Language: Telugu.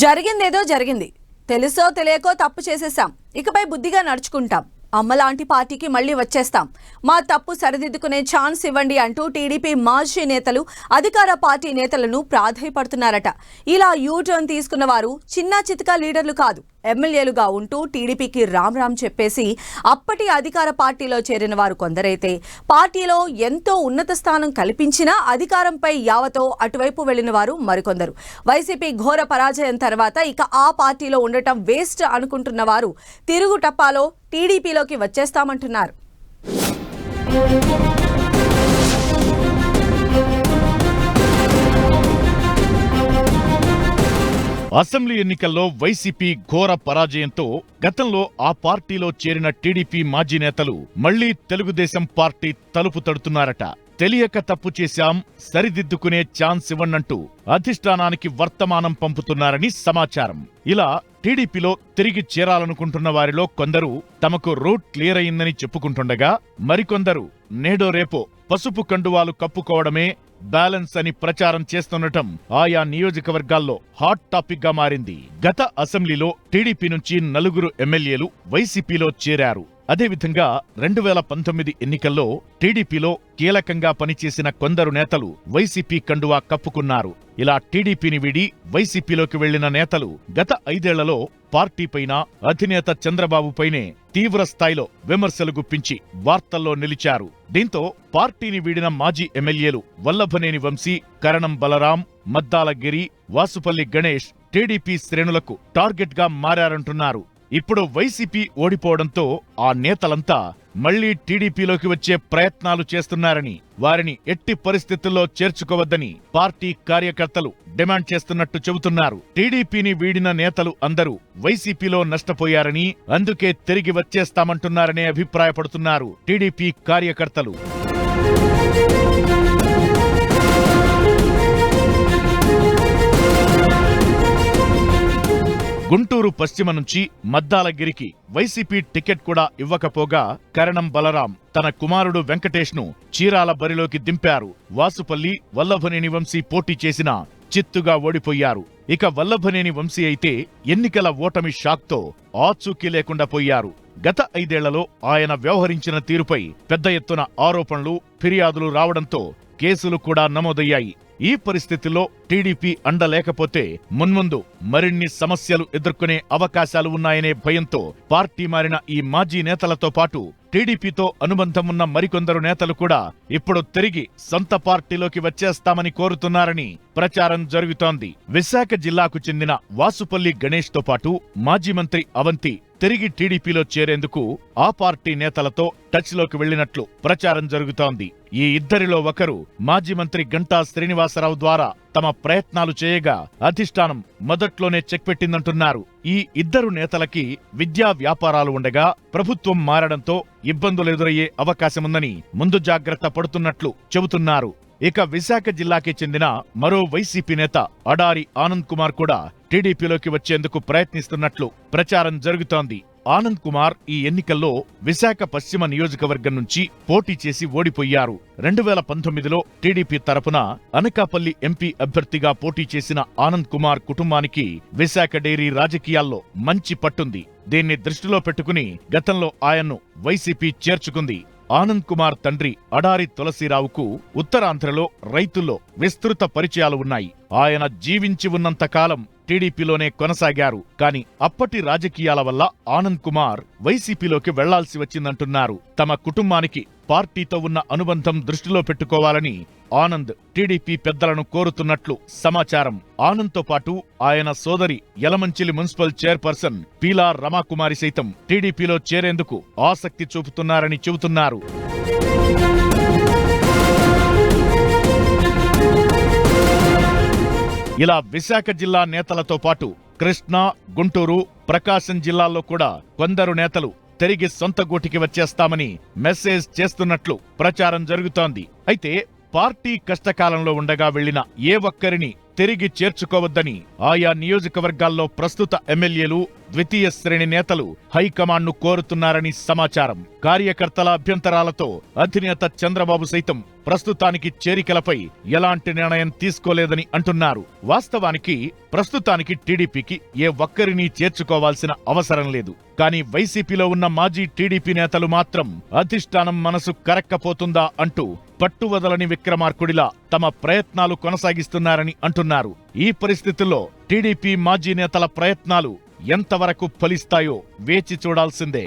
జరిగిందేదో జరిగింది. తెలుసో తెలియకో తప్పు చేసేసాం. ఇకపై బుద్ధిగా నడుచుకుంటాం. అమ్మలాంటి పార్టీకి మళ్లీ వచ్చేస్తాం. మా తప్పు సరిదిద్దుకునే ఛాన్స్ ఇవ్వండి అంటూ టీడీపీ మాజీ నేతలు అధికార పార్టీ నేతలను ప్రాధేయపడుతున్నారట. ఇలా యూటర్న్ తీసుకున్న వారు చిన్నా చితకా లీడర్లు కాదు, ఎమ్మెల్యేలుగా ఉంటూ టీడీపీకి రామ్ రామ్ చెప్పేసి అప్పటి అధికార పార్టీలో చేరిన వారు కొందరైతే పార్టీలో ఎంతో ఉన్నత స్థానం కల్పించినా అధికారంపై యావతో అటువైపు వెళ్లిన వారు మరికొందరు. వైసీపీ ఘోర పరాజయం తర్వాత ఇక ఆ పార్టీలో ఉండటం వేస్ట్ అనుకుంటున్న వారు తిరుగు టప్పాలో టీడీపీలోకి వచ్చేస్తామంటున్నారు. అసెంబ్లీ ఎన్నికల్లో వైసీపీ ఘోర పరాజయంతో గతంలో ఆ పార్టీలో చేరిన టీడీపీ మాజీ నేతలు మళ్లీ తెలుగుదేశం పార్టీ తలుపు తడుతున్నారట. తెలియక తప్పు చేశాం, సరిదిద్దుకునే ఛాన్స్ ఇవ్వనంటూ అధిష్టానానికి వర్తమానం పంపుతున్నారని సమాచారం. ఇలా టీడీపీలో తిరిగి చేరాలనుకుంటున్న వారిలో కొందరు తమకు రూట్ క్లియర్ అయిందని చెప్పుకుంటుండగా, మరికొందరు నేడో రేపో పసుపు కండువాలు కప్పుకోవడమే బ్యాలెన్స్ అని ప్రచారం చేస్తుండటం ఆయా నియోజకవర్గాల్లో హాట్ టాపిక్ గా మారింది. గత అసెంబ్లీలో టీడీపీ నుంచి 4 ఎమ్మెల్యేలు వైసీపీలో చేరారు. అదేవిధంగా 2019 ఎన్నికల్లో టీడీపీలో కీలకంగా పనిచేసిన కొందరు నేతలు వైసీపీ కండువా కప్పుకున్నారు. ఇలా టీడీపీని వీడి వైసీపీలోకి వెళ్లిన నేతలు గత 5 ఏళ్లలో పార్టీపైన, అధినేత చంద్రబాబుపైనే తీవ్ర స్థాయిలో విమర్శలు గుప్పించి వార్తల్లో నిలిచారు. దీంతో పార్టీని వీడిన మాజీ ఎమ్మెల్యేలు వల్లభనేని వంశీ, కరణం బలరాం, మద్దాల గిరి, వాసుపల్లి గణేష్ టీడీపీ శ్రేణులకు టార్గెట్ గా మారారంటున్నారు. ఇప్పుడు వైసీపీ ఓడిపోవడంతో ఆ నేతలంతా మళ్లీ టీడీపీలోకి వచ్చే ప్రయత్నాలు చేస్తున్నారని, వారిని ఎట్టి పరిస్థితుల్లో చేర్చుకోవద్దని పార్టీ కార్యకర్తలు డిమాండ్ చేస్తున్నట్టు చెబుతున్నారు. టీడీపీని వీడిన నేతలు అందరూ వైసీపీలో నష్టపోయారని, అందుకే తిరిగి వచ్చేస్తామంటున్నారనే అభిప్రాయపడుతున్నారు టీడీపీ కార్యకర్తలు. గుంటూరు పశ్చిమ నుంచి మద్దాలగిరికి వైసీపీ టికెట్ కూడా ఇవ్వకపోగా కరణం బలరాం తన కుమారుడు వెంకటేష్ ను చీరాల బరిలోకి దింపారు. వాసుపల్లి, వల్లభనేని వంశీ పోటీ చేసినా చిత్తుగా ఓడిపోయారు. ఇక వల్లభనేని వంశీ అయితే ఎన్నికల ఓటమి షాక్తో ఆచూకీ లేకుండా పోయారు. గత 5 ఏళ్లలో ఆయన వ్యవహరించిన తీరుపై పెద్ద ఎత్తున ఆరోపణలు, ఫిర్యాదులు రావడంతో కేసులు కూడా నమోదయ్యాయి. ఈ పరిస్థితుల్లో టీడీపీ అండలేకపోతే మున్ముందు మరిన్ని సమస్యలు ఎదుర్కొనే అవకాశాలు ఉన్నాయనే భయంతో పార్టీ మారిన ఈ మాజీ నేతలతో పాటు టీడీపీతో అనుబంధం ఉన్న మరికొందరు నేతలు కూడా ఇప్పుడు తిరిగి సొంత పార్టీలోకి వచ్చేస్తామని కోరుతున్నారని ప్రచారం జరుగుతోంది. విశాఖ జిల్లాకు చెందిన వాసుపల్లి గణేష్ తో పాటు మాజీ మంత్రి అవంతి తిరిగి టీడీపీలో చేరేందుకు ఆ పార్టీ నేతలతో టచ్ లోకి వెళ్లినట్లు ప్రచారం జరుగుతోంది. ఈ ఇద్దరిలో ఒకరు మాజీ మంత్రి గంటా శ్రీనివాసరావు ద్వారా తమ ప్రయత్నాలు చేయగా అధిష్టానం మొదట్లోనే చెక్ పెట్టిందంటున్నారు. ఈ ఇద్దరు నేతలకి విద్యా వ్యాపారాలు ఉండగా ప్రభుత్వం మారడంతో ఇబ్బందులు ఎదురయ్యే అవకాశముందని ముందు జాగ్రత్త పడుతున్నట్లు చెబుతున్నారు. ఇక విశాఖ జిల్లాకి చెందిన మరో వైసీపీ నేత అడారి ఆనంద్ కుమార్ కూడా టీడీపీలోకి వచ్చేందుకు ప్రయత్నిస్తున్నట్లు ప్రచారం జరుగుతోంది. ఆనంద్ కుమార్ ఈ ఎన్నికల్లో విశాఖ పశ్చిమ నియోజకవర్గం నుంచి పోటీ చేసి ఓడిపోయారు. 2019లో టీడీపీ తరపున అనకాపల్లి ఎంపీ అభ్యర్థిగా పోటీ చేసిన ఆనంద్ కుమార్ కుటుంబానికి విశాఖ డైరీ రాజకీయాల్లో మంచి పట్టుంది. దీన్ని దృష్టిలో పెట్టుకుని గతంలో ఆయన్ను వైసీపీ చేర్చుకుంది. ఆనంద్ కుమార్ తండ్రి అడారి తులసీరావుకు ఉత్తరాంధ్రలో రైతుల్లో విస్తృత పరిచయాలు ఉన్నాయి. ఆయన జీవించి ఉన్నంతకాలం టీడీపీలోనే కొనసాగారు. కాని అప్పటి రాజకీయాల వల్ల ఆనంద్ కుమార్ వైసీపీలోకి వెళ్లాల్సి వచ్చిందంటున్నారు. తమ కుటుంబానికి పార్టీతో ఉన్న అనుబంధం దృష్టిలో పెట్టుకోవాలని ఆనంద్ టీడీపీ పెద్దలను కోరుతున్నట్లు సమాచారం. ఆనంద్తో పాటు ఆయన సోదరి యలమంచిలి మున్సిపల్ చైర్పర్సన్ పీలా రమాకుమారి సైతం టీడీపీలో చేరేందుకు ఆసక్తి చూపుతున్నారని చెబుతున్నారు. ఇలా విశాఖ జిల్లా నేతలతో పాటు కృష్ణా, గుంటూరు, ప్రకాశం జిల్లాల్లో కూడా కొందరు నేతలు తిరిగి సొంత గూటికి వచ్చేస్తామని మెసేజ్ చేస్తున్నట్లు ప్రచారం జరుగుతోంది. అయితే పార్టీ కష్టకాలంలో ఉండగా వెళ్లిన ఏ ఒక్కరిని తిరిగి చేర్చుకోవద్దని ఆయా నియోజకవర్గాల్లో ప్రస్తుత ఎమ్మెల్యేలు, ద్వితీయ శ్రేణి నేతలు హైకమాండ్ను కోరుతున్నారని సమాచారం. కార్యకర్తల అభ్యంతరాలతో అధినేత చంద్రబాబు సైతం ప్రస్తుతానికి చేరికలపై ఎలాంటి నిర్ణయం తీసుకోలేదని అంటున్నారు. వాస్తవానికి ప్రస్తుతానికి టీడీపీకి ఏ ఒక్కరినీ చేర్చుకోవాల్సిన అవసరం లేదు. కానీ వైసీపీలో ఉన్న మాజీ టీడీపీ నేతలు మాత్రం అధిష్టానం మనసు కరక్కపోతుందా అంటూ పట్టువదలని విక్రమార్కుడిలా తమ ప్రయత్నాలు కొనసాగిస్తున్నారని అంటున్నారు. ఈ పరిస్థితుల్లో టీడీపీ మాజీ నేతల ప్రయత్నాలు ఎంతవరకు ఫలిస్తాయో వేచి చూడాల్సిందే.